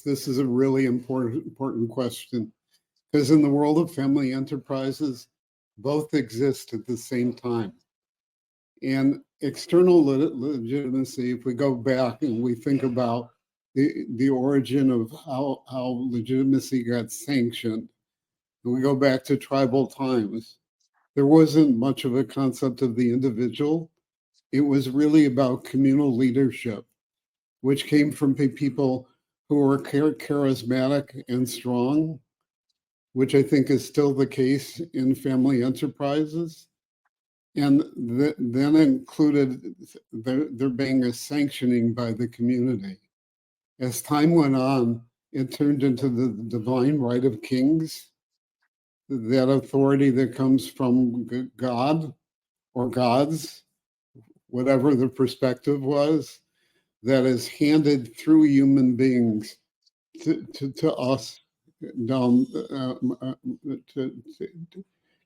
This is a really important question, because in the world of family enterprises, both exist at the same time. And external legitimacy, if we go back and we think about the origin of how legitimacy got sanctioned, and we go back to tribal times, there wasn't much of a concept of the individual. It was really about communal leadership, which came from people who were charismatic and strong, which I think is still the case in family enterprises. And then included there being a sanctioning by the community. As time went on, it turned into the divine right of kings, that authority that comes from God or gods, whatever the perspective was, that is handed through human beings to us down to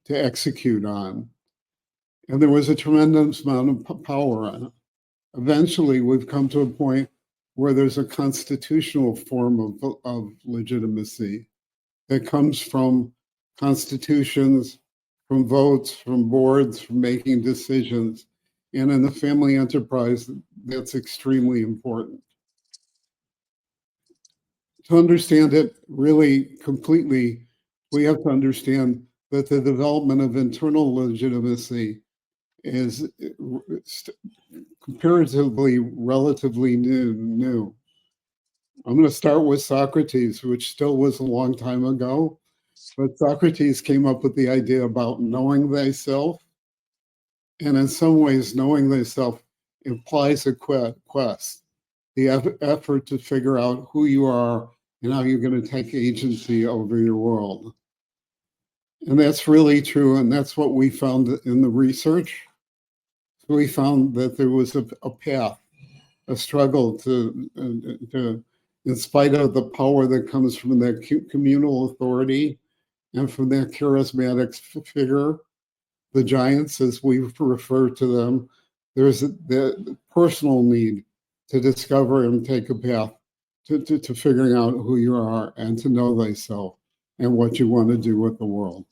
execute on. And there was a tremendous amount of power on it. Eventually, we've come to a point where there's a constitutional form of legitimacy that comes from constitutions, from votes, from boards, from making decisions. And in the family enterprise, that's extremely important. To understand it really completely, we have to understand that the development of internal legitimacy is comparatively relatively new. I'm going to start with Socrates, which still was a long time ago, but Socrates came up with the idea about knowing thyself. And in some ways, knowing thyself implies a quest, the effort to figure out who you are and how you're going to take agency over your world. And that's really true, and that's what we found in the research. We found that there was a path, a struggle to, in spite of the power that comes from that communal authority and from that charismatic figure, the giants, as we refer to them, there's the personal need to discover and take a path to figuring out who you are and to know thyself and what you want to do with the world.